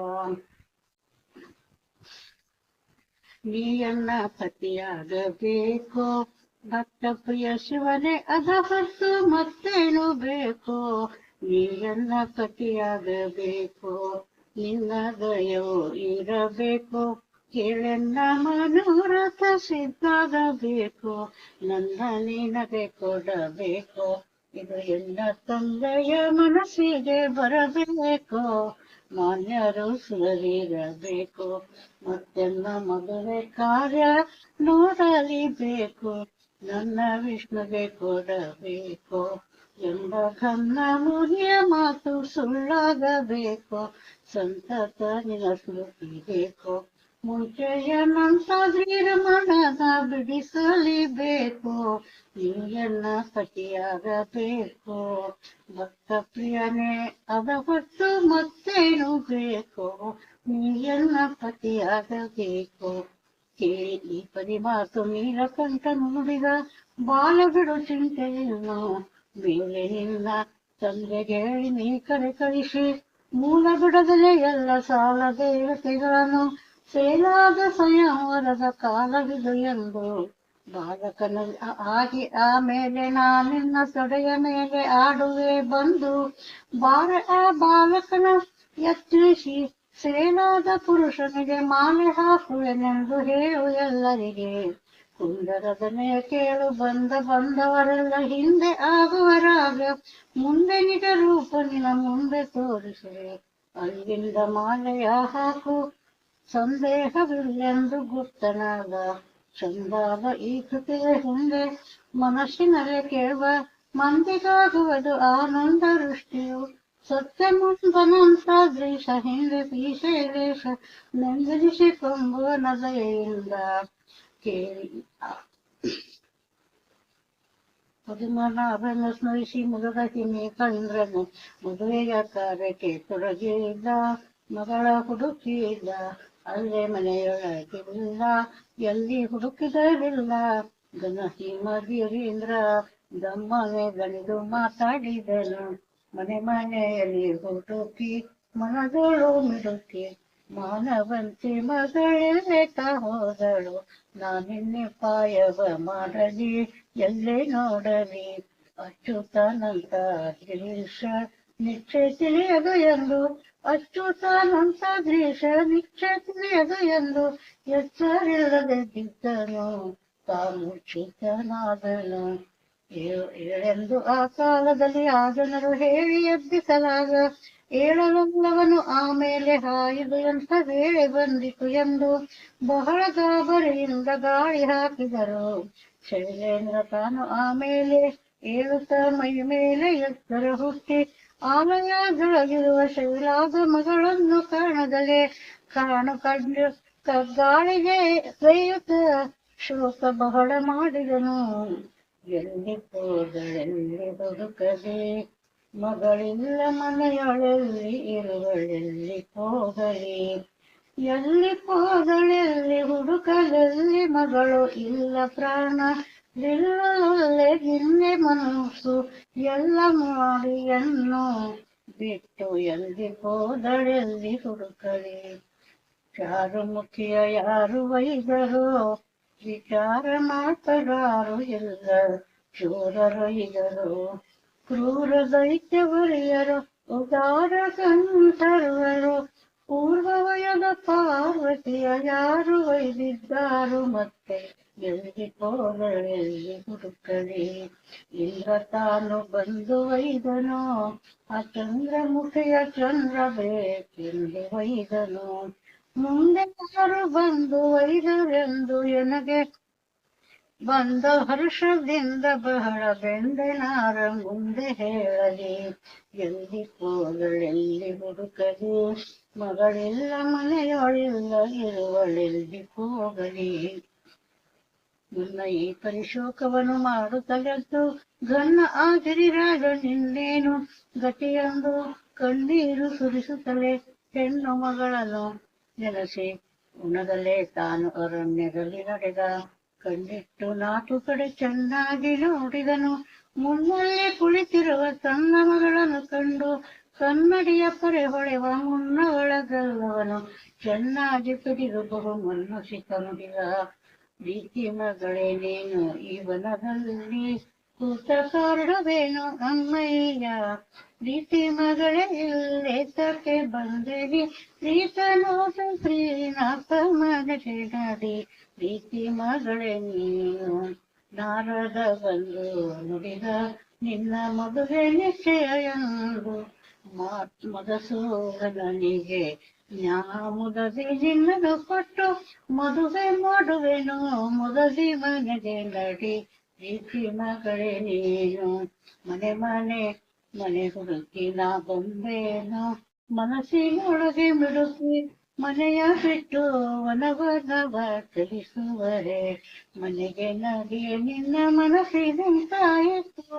ನೀಯನ್ನ ಪತಿಯಾಗಬೇಕು ಭಕ್ತ ಪ್ರಿಯ ಶಿವನೇ ಅದ ಹೊತ್ತು ಮತ್ತೇನು ಬೇಕು ನೀಯನ್ನ ಪತಿಯಾಗಬೇಕು ನಿನ್ನ ದಯವು ಇರಬೇಕು ಕೇಳೆನ್ನ ಮನೋರಥ ಸಿದ್ಧಾಗಬೇಕು ನನ್ನ ನಿನಗೆ ಕೊಡಬೇಕು ಇದು ಎಲ್ಲ ತಂದೆಯ ಮನಸ್ಸಿಗೆ ಬರಬೇಕು ಮಾನ್ಯರು ಸುರರಿರಬೇಕು ಮತ್ತೆಲ್ಲ ಮದುವೆ ಕಾರ್ಯ ನೋಡಲಿಬೇಕು ನನ್ನ ವಿಷ್ಣುಗೆ ಕೊಡಬೇಕು ಎಂಬ ಘನ್ನ ಮುನಿಯ ಮಾತು ಸುಳ್ಳಾಗಬೇಕು ಸಂತತ ನಿನ್ನ ಸ್ಮೃತಿ ಬೇಕು ಮುಂಚೆಯನಂತಾದ್ರೀರ ಮನದ ಬಿಡಿಸಲಿಬೇಕು, ನೀಯನ್ನ ಪತಿಯಾಗಬೇಕು. ಭಕ್ತ ಪ್ರಿಯನೇ ಅದ ಹೊತ್ತು ಮತ್ತೇನು ಬೇಕು, ನೀಯನ್ನ ಪತಿಯಾಗಬೇಕು. ಕೇಳಿ ಈ ಪದಿ ಮಾತು ನೀಲಕಂಠ ನುಡಿದ, ಬಾಲ ಬಿಡು ಚಿಂತೆಯನ್ನು ಮೇಲೆ ನಿನ್ನ ತಂದೆಗೆ ನೀ ಕಳಿಸಿ. ಮೂಲ ಬಿಡದಲೆ ಎಲ್ಲ ಸಾಲ ದೇವತೆಗಳನ್ನು ಸೇಲಾದ ಸಂಯವರದ ಕಾಲವಿದು ಎಂದು ಬಾಲಕನ ಆಗಿ ಆಮೇಲೆ ನಾನಿನ್ನ ತೊಡೆಯ ಮೇಲೆ ಆಡುವೆ ಬಂದು. ಬಾರ ಆ ಬಾಲಕನ ಯತ್ನಿಸಿ ಸೇಲಾದ ಪುರುಷನಿಗೆ ಮಾಲೆ ಹಾಕುವೆನೆಂದು ಹೇಳು ಎಲ್ಲರಿಗೆ. ಕುಂದರದನೆಯ ಕೇಳು ಬಂದವರೆಲ್ಲ ಹಿಂದೆ ಆಗುವರಾಗ, ಮುಂದೆ ನಿಜ ರೂಪ ನಿನ ಮುಂದೆ ತೋರಿಸುವೆ, ಅಲ್ಲಿಂದ ಮಾಲೆಯ ಹಾಕು ಸಂದೇಹವಿಲ್ಲೆಂದು ಗುಪ್ತನಾದ. ಚಂದಾದ ಈ ಕೃತಿಯ ಹಿಂದೆ ಮನಸ್ಸಿನಲ್ಲೇ ಕೇಳುವ ಮಂದಿಗಾಗುವುದು ಆನಂದ ವೃಷ್ಟಿಯು. ಸತ್ಯ ಮುಂದನಂತಾದ್ರೀಶ ಹಿಂದೆ ಪೀಶೈಲೇಶ ನೆಂದಿರಿಸಿಕೊಂಬುವ ನದೆಯಿಂದ ಕೇಳಿ. ಪದುಮನಾಭನ ಸ್ಮರಿಸಿ ಮುದದ ಹಿಮೆ ಕಂದ್ರನು ಮದುವೆಯ ಕಾರ್ಯಕ್ಕೆ ತೊಡಗಿಲ್ಲ, ಮಗಳ ಹುಡುಕಿಲ್ಲ ಅಲ್ಲೇ ಮನೆಯೊಳಗಿಲ್ಲ, ಎಲ್ಲಿ ಹುಡುಕಿದರಿಲ್ಲ. ಗನಹಿ ಮಧುರೀಂದ್ರ ದಮ್ಮನೆ ಗಣಿದು ಮಾತಾಡಿದನು, ಮನೆಯಲ್ಲಿ ಹುಡುಕಿ ಮನದೋಳು ಮಿಡುಕಿ. ಮಾನವಂತಿ ಮಗಳೇಕ ಹೋದಳು, ನಾನಿನ್ನೆ ಪಾಯವ ಮಾಡಲಿ ಎಲ್ಲೇ ನೋಡಲಿ. ಅಚ್ಯುತಾನಂತ ಗಿರೀಶ ನಿಶ್ಚಯ ತಿಳಿಯದು ಎಂದು, ಅಚ್ಯುತಾನಂತ ಗಿರೀಶ ನಿಶ್ಚಯ ತಿಳಿಯದು ಎಂದು ಎಚ್ಚರಿಲ್ಲದಿದ್ದನು, ತಾಮೂರ್ಛಿತನಾದನು. ಏಳೆಂದು ಆ ಕಾಲದಲ್ಲಿ ಆ ಜನರು ಹೇಳಿ ಎಬ್ಬಿಸಲಾಗ, ಏಳಲೆಲ್ಲವನು ಆಮೇಲೆ ಹಾಯಿದು ಎಂಥ ವೇಳೆ ಬಂದಿತು ಎಂದು ಬಹಳ ಗಾಬರಿಯಿಂದ ಗಾಳಿ ಹಾಕಿದರು. ಶೈಲೇಂದ್ರ ತಾನು ಆಮೇಲೆ ಏಳುತ್ತ ಮೈ ಮೇಲೆ ಎತ್ತರ ಹುಟ್ಟಿ, ಆಲಯದೊಳಗಿರುವ ಶೈಲಾದ ಮಗಳನ್ನು ಕಾಣದಲೇ ಕಂಡು ಗಾಳಿಗೆ ಕೈಯುತ್ತ ಶೋಕ ಬಹಳ ಮಾಡಿದನು. ಎಲ್ಲಿ ಹೋದಳೆಲ್ಲಿ ಹುಡುಕದೆ, ಮಗಳಿಲ್ಲ ಮನೆಯೊಳಲ್ಲಿ ಇರುವಳೆಲ್ಲಿ ಹೋಗಲಿ. ಎಲ್ಲಿ ಹೋದಳೆಲ್ಲಿ ಹುಡುಕಲೆಲ್ಲಿ ಮಗಳು ಇಲ್ಲ ಪ್ರಾಣ ನಿಲ್ಲಲೇ ನಿನ್ನೆ ಮನಸ್ಸು ಎಲ್ಲ ಮಾಡಿ ಎನ್ನು ಬಿಟ್ಟು. ಎಲ್ಲಿ ಹೋದಳೆಲ್ಲಿ ಹುಡುಕಲಿ. ಚಾರುಮುಖಿಯ ಯಾರು ವೈದರು, ವಿಚಾರ ಮಾತಗಾರು ಇಲ್ಲ. ಚೋರರೊಯ್ದರು ಕ್ರೂರ ದೈತ್ಯವರಿಯರು, ಉದಾರ ಗಂಧರ್ವರು. ಪೂರ್ವವಯದ ಪಾರ್ವತಿಯ ಯಾರು ಒಯ್ದಿದ್ದಾರು ಮತ್ತೆ, ಎಲ್ಲಿ ಹೋದಳೆಲ್ಲಿ ಹುಡುಕಲಿ. ಇಲ್ಲ ತಾನು ಬಂದು ಒಯ್ದನು, ಆ ಚಂದ್ರಮುಖಿಯ ಚಂದ್ರ ಬೇಕೆಂದು ಒಯ್ದನು. ಮುಂದೆ ಯಾರು ಬಂದು ಒಯ್ದರೆಂದು ಎನಗೆ ಬಂದ ಹರ್ಷದಿಂದ ಬಹಳ ಬೆಂದೆನಾರ ಮುಂದೆ ಹೇಳಲಿ. ಎಲ್ಲಿ ಹೋದಳೆಲ್ಲಿ ಹುಡುಕಲಿ, ಮಗಳಿಲ್ಲ ಮನೆಯೊಳಿಲ್ಲ ಇರುವಳೆಲ್ಲಿ ಹೋಗಲಿ. ನನ್ನ ಈ ಪರಿಶೋಕವನ್ನು ಮಾಡುತ್ತಲೆದ್ದು ಘನ್ನ ಆ ಗಿರಿರಾಜ ನಿನ್ನೇನು ಗತಿಯೆಂದು ಕಣ್ಣೀರು ಸುರಿಸುತ್ತಲೇ ಹೆಣ್ಣು ಮಗಳನ್ನು ನೆನೆಸಿ ಉಣದಲೇ ತಾನು ಅರಣ್ಯದಲ್ಲಿ ನಡೆದ. ಕಣ್ಣಿಟ್ಟು ನಾಲ್ಕು ಕಡೆ ಚೆನ್ನಾಗಿ ನೋಡಿದನು, ಮುನ್ನಲ್ಲಿ ಕುಳಿತಿರುವ ತನ್ನ ಮಗಳನ್ನು ಕಂಡು ಕನ್ನಡಿಯ ಪರೆ ಹೊಳೆವ ಮುನ್ನವಳಗಲ್ಲವನು ಚೆನ್ನಾಗಿ ಪಿಡಿದು ಬಹು ಮನಸ್ಸಿತ ನುಡಿದ. ಪ್ರೀತಿ ಮಗಳೇ ನೀನು ಈ ವನದಲ್ಲಿ ಕೂತ ಕಾರಣವೇನು ಅಮ್ಮಯ್ಯ, ಪ್ರೀತಿ ಮಗಳೇ ಇಲ್ಲೇತಕ್ಕೆ ಬಂದೇನಿ, ಪ್ರೀತನೋದ ಶ್ರೀನಾಥ ಮನಗೆ ನಡಿ. ಪ್ರೀತಿ ಮಗಳೇ ನೀನು ನಾರದ ಬಂದು ನುಡಿದ, ನಿನ್ನ ಮದುವೆ ನಿಶ್ಚಯ ಎಂದು. ಮಧುಸೂದನನಿಗೆ ಮುದದಿ ನಿನ್ನನ್ನು ಕೊಟ್ಟು ಮದುವೆ ಮಾಡುವೆನು, ಮುದದಿ ಮನೆಗೆ ನಡಿ. ಪ್ರೀತಿ ಮಗಳೇ ನೀನು ಮನೆ ಮನೆ ಹುಡುಕಿ ನಾ ಬಂದೇನು, ಮನಸ್ಸಿನೊಳಗೆ ಮಿಡುಕಿ ಮನೆಯ ಬಿಟ್ಟು ವನವನವ ಚಲಿಸುವರೆ ಮನೆಗೆ ನಡಿಯೆ ನಿನ್ನ ಮನಸ್ಸಿನಂತಾಯಿತು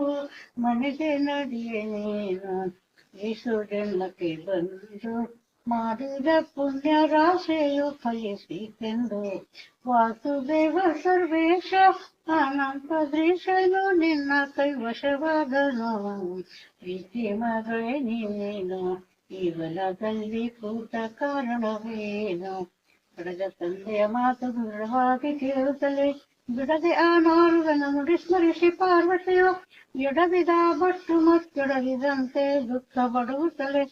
ಮನೆಗೆ ನಡಿಯೆ ನೀನು ಯೇಸು ಜನ್ಮಕ್ಕೆ ಬಂದು ಮಾಡಿದ ಪುಣ್ಯ ರಾಶಿಯು ಫಲಿಸಿತೆಂದು ವಾಸುದೇವ ಸರ್ವೇಶ ಅನಂತ ದೃಶನು ನಿನ್ನ ಕೈವಶವಾದನು ಪ್ರೀತಿ ಮಗಳೇ ನೀನು ಇವನದಲ್ಲಿ ಕೂತ ಕಾರಣವೇನು ಪಡೆದ ತಂದೆಯ ಮಾತು ದೃಢವಾಗಿ ಕೇಳುತ್ತಲೇ ಬಿಡದೆ ಆ ನಾರುಗಳನ್ನು ವಿಸ್ಮರಿಸಿ ಪಾರ್ವತಿಯು ಎಡವಿದ ಬಟ್ಟು ಮತ್ತೊಡವಿದಂತೆ ದುಃಖ ಪಡುತ್ತಲೇ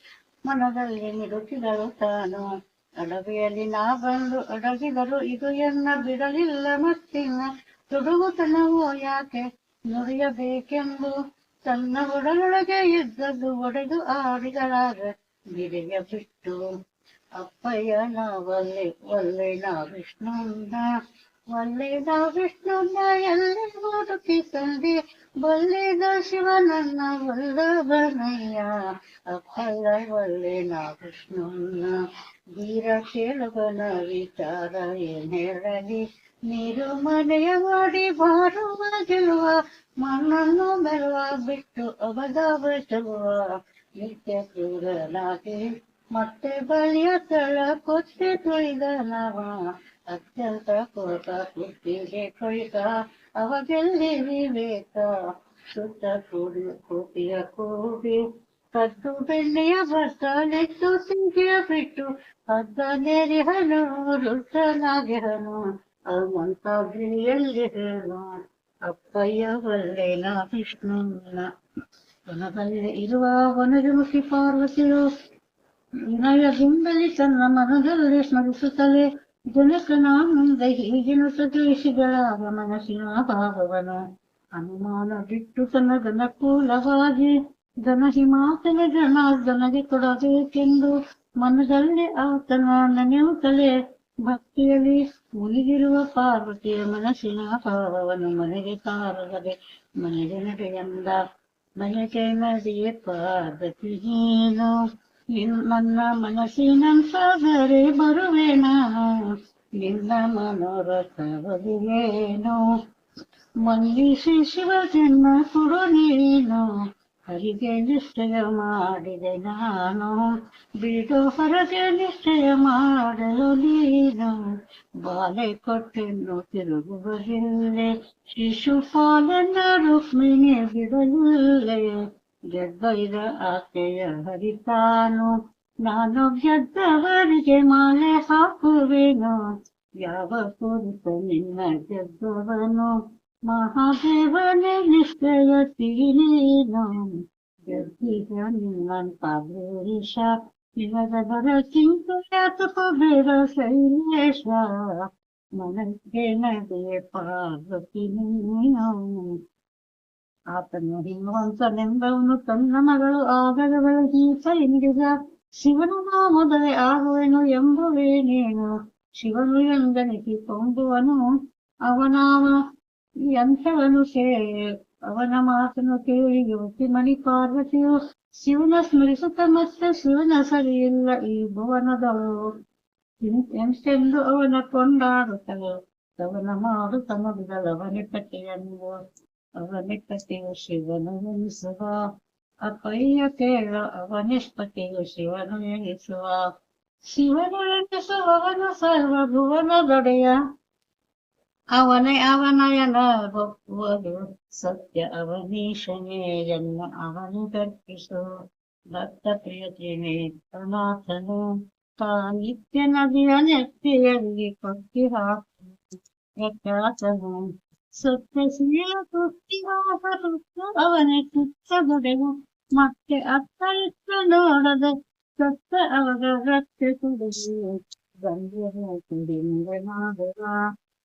ಮನದಲ್ಲಿ ನಿಡುತ್ತಿದಳು ತಾನು ಅಡವಿಯಲ್ಲಿ ನಾ ಬಂದು ಅಡಗಿದರು ಇದು ಎನ್ನ ಬಿಡಲಿಲ್ಲ ಮತ್ತಿನ್ನ ತುಡುಗುತನವೋ ಯಾಕೆ ನುಡಿಯಬೇಕೆಂದು ತನ್ನ ಒಡಲೊಳಗೆ ಇದ್ದದ್ದು ಒಡೆದು ಆಡಿದಳಾಗ ಬಿಡೆಯ ಬಿಟ್ಟು ಅಪ್ಪಯ್ಯನ ಒಲ್ಲೆನ ವಿಷ್ಣುನ ಒಲ್ಲೆನ ವಿಷ್ಣುನ ಎಲ್ಲಿ ಹುಡುಕಿ ತಂದೆ ಬಲ್ಲೆದ ಶಿವನನ್ನ ವಲ್ಲಭನಯ್ಯ ಅಪ್ಪಯ್ಯ ಒಲ್ಲೆನ ವಿಷ್ಣುನ ವೀರ ಕೇಳುವನ ವಿಚಾರ ಏನೇಳಲಿ ನೀರು ಮನೆಯ ಮಾಡಿ ಬಾರುವ ಗೆಲುವ ಮಣ್ಣನ್ನು ಮೆಲುವ ಬಿಟ್ಟು ಅವಧಾವ ಚೆಲುವ ನಿತ್ಯ ಕ್ರೂರನಾಗಿ ಮತ್ತೆ ಬಲಿಯ ತಳ ಕೊಚ್ಚಿ ತೊಯ್ದ ನವ ಅತ್ಯಂತ ಕೋಪ ಕುತ್ತಿಗೆ ಕೊಯ್ದ ಅವಾಗೆಲ್ಲಿ ವಿವೇಕ ಶುದ್ಧ ಕೂಪಿಯ ಕೂಗಿ ಕದ್ದು ಬೆಣ್ಣೆಯ ಬರ್ತಲೆತ್ತು ಸಿಂಗಿಯ ಬಿಟ್ಟು ಹದ್ದ ನೆರಿಹನು ರುದ್ರನಾಗಿಹನು ಹನುಮಂತಾಗ್ರಿಯಲ್ಲಿ ಹೇಳು ಅಪ್ಪಯ್ಯ ಒಲ್ಲೆನ ವಿಷ್ಣುನ ವನದಲ್ಲಿ ಇರುವ ವನಜಮುಖಿ ಪಾರ್ವತಿಯು ವಿನಯದಿಂದಲೇ ತನ್ನ ಮನದಲ್ಲಿ ಸ್ಮರಿಸುತ್ತಲೇ ಜನಕನ ಮುಂದೆ ಹೀಗಿನ ಸದೇಶಿಗಳ ಮನಸ್ಸಿನ ಭಾವವನು ಅನುಮಾನ ಬಿಟ್ಟು ತನ್ನ ಗನಕೂಲವಾಗಿ ಘನ ಹಿಮಾಚಲ ಜನಾರ್ದನಗೆ ಕೊಡಬೇಕೆಂದು ಮನದಲ್ಲಿ ಆತನ ನೆನೆಯುತ್ತಲೇ ಭಕ್ತಿಯಲ್ಲಿ ಮುನಿಗಿರುವ ಪಾರ್ವತಿಯ ಮನಸ್ಸಿನ ಭಾವವನ್ನು ಮನೆಗೆ ಕಾರದೆ ಮನೆಗೆ ನಡೆಯಂದ ಮನೆಗೆ ನಡಿಯೇ ಪಾರ್ವತಿ ನೀನು ನನ್ನ ಮನಸ್ಸಿನಂತಾದರೆ ಬರುವೆ ನಾನು ನಿನ್ನ ಮನೋರಥವಲಿಯೇನು ಮಂದಿಸಿ ಶಿವಜನ್ನ ಕೊಡು ನೀನು ಹರಿಗೆ ನಿಶ್ಚಯ ಮಾಡಿದೆ ನಾನು ಬಿಡು ಹೊರಗೆ ನಿಶ್ಚಯ ಮಾಡಲು ನೀನು ಬಾಲೆ ಕೊಟ್ಟೆನ್ನು ತಿರುಗುವುದಿಲ್ಲೆ ಶಿಶುಪಾಲನ ರುಕ್ಮಿಣಿ ಬಿಡಲಿಲ್ಲೆ ಗೆದ್ದೊಯ್ದ ಆಕೆಯ ಹರಿತಾನು ನಾನು ಗೆದ್ದವರಿಗೆ ಮಾಲೆ ಹಾಕುವೆನು ಯಾವ ಪುರುಷ ನಿನ್ನ ಗೆದ್ದವನು ಮಹಾದೇವನೇ ನಿಶ್ಚಯ ನೀನು ಗೆದ್ದಿಗ ನಿನ್ನಂತ ಬೇರೀಶ ನಿನಗದರ ಚಿಂತೆಯಾತಕು ಬೇಡ ಶೈಲೇಶ ಮನಕ್ಕೆ ನದಿಯೇ ಪಾರ್ವತಿ ನೀನು ಆತನು ಹಿಮವಂತನೆಂದವನು ತನ್ನ ಮಗಳು ಆಗದವಳ ಗೀತ ಎಂದಿದ ಶಿವನ ನಾಮದಲ್ಲಿ ಆಗುವೆನು ಎಂಬುವೇನೇನು ಶಿವನು ಎಂದನಿಗೆ ಕೊಂಬುವನು ಅವನಾಮ ಯಂತ್ರವನ್ನು ಅವನ ಮಾತನ್ನು ಕೇಳಿ ಯುವತಿ ಮಣಿ ಪಾರ್ವತಿಯು ಶಿವನ ಸ್ಮರಿಸುತ್ತ ಮತ್ತೆ ಶಿವನ ಸರಿಯಿಲ್ಲ ಈ ಭುವನದಳು ಎಂತೆಂದು ಅವನ ಕೊಂಡಾಡುತ್ತಳು ಅವನ ಮಾಡು ತಮಗಿದಳವನೇ ಕಥೆಯನ್ನು ಅವನೇ ಕಥೆಯು ಶಿವನು ಎನಿಸುವ ಅಪ್ಪಯ್ಯ ಕೇಳ ಅವನಿಷ್ಪತಿಯು ಶಿವನು ಎನಿಸುವ ಶಿವನು ಎನಿಸುವವನು ಸರ್ವಭುವನದೊಡೆಯ ಅವನೇ ಅವನಯನ ಒಪ್ಪುವುದು ಸತ್ಯ ಅವನೀಶನೇ ಎನ್ನ ಅವನು ಗರ್ಪಿಸು ಭಕ್ತ ಪ್ರಿಯತಿನೇ ಪ್ರನಾಥನು ನಿತ್ಯ ನದಿಯ ನೆತ್ತಿಯಲ್ಲಿ ಕೊಟ್ಟಿ ಹಾಕನು ಸತ್ಯಶೀಲ ತುತ್ತಿವಾಸ ಅವನೇ ತುತ್ತಗೊಡೆವು ಮತ್ತೆ ಅತ್ತ ಇತ್ತ ನೋಡದೆ ಸತ್ತ ಅವರ ರಕ್ತ ಕುಡಿದು ಗಂಗೆಯ ಕುಡಿಂದ ಮಾಡುವ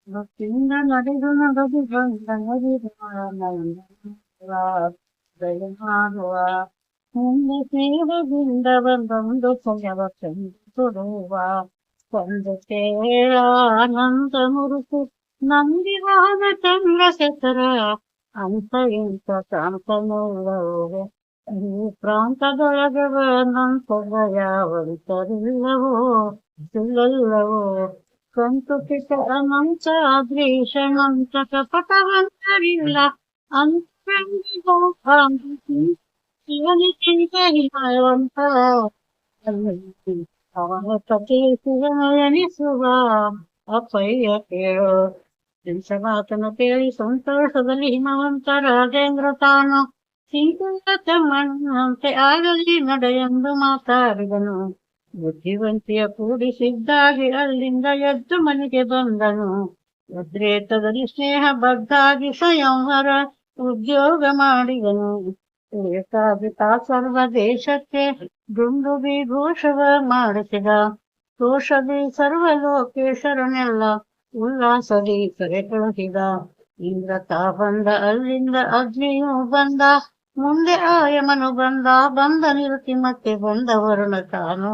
ಭಕ್ತಿಯಿಂದ ನಡೆದು ದಯಮಾಡುವ ಮುಂದೆ ಸೇವದಿಂದ ಬಂದೊಂದು ಪುಣ್ಯವ ಕೊಡುವ ಒಂದು ಆನಂದ ಮುರುಕು ನಂದಿವಾದ ಚಂದ್ರ ಸೆಸರ ಅಂತ ಇಂಥ ಕಾಂತನಲ್ಲವೇ ಈ ಪ್ರಾಂತದೊಳಗೆ ನಂತರ ಯಾವಂತರಿಲ್ಲವೋ ಸುಳ್ಳಲ್ಲವೋ ಸಂತುಕಿತ ಅನಂತ ಅದೃಶಮಂತ ಕಪಟವಂತರಿಲ್ಲ ಅಂತರಂಗಿಕೋ ಶಿವನಿ ಚಿಂತೆಹಿಮವಂತ ಅವನ ಪತಿ ಶಿವನಯನಿಸುವ ಅಪ್ಪಯ್ಯ ಕೇಳೋ ಮಾತನ್ನು ಕೇಳಿ ಸಂತೋಷದಲ್ಲಿ ಹಿಮವಂತ ರಾಜೇಂದ್ರ ತಾನು ಸಿಂಕುಂಡ ತಮ್ಮಣ್ಣಂತೆ ಆಗಲಿ ನಡೆಯೆಂದು ಮಾತಾಡಿದನು. ಬುದ್ಧಿವಂತಿಯ ಕೂಡಿಸಿದ್ದಾಗಿ ಅಲ್ಲಿಂದ ಎದ್ದು ಮನೆಗೆ ಬಂದನು. ಉದ್ರೇಕದಲ್ಲಿ ಸ್ನೇಹ ಬದ್ದಾಗಿ ಸಂಯಂವರ ಉದ್ಯೋಗ ಮಾಡಿದನು. ಏಕಾಗಿ ಸರ್ವ ದೇಶಕ್ಕೆ ದುಂದುಬಿ ಘೋಷವ ಮಾಡಿಸಿದ. ಕೋಶದಿ ಸರ್ವಲೋಕೇಶರನೆಲ್ಲ ಉಲ್ಲಾಸದಿ ಕರೆ ಕಳುಹಿದ. ಇಂದ್ರ ತಾ ಬಂದ ಅಲ್ಲಿಂದ ಅಗ್ನಿಯೂ ಬಂದ. ಮುಂದೆ ಆಯಮನು ಬಂದ ನಿರುತಿ ಮತ್ತೆ ಬಂದ ವರುಣ ತಾನು.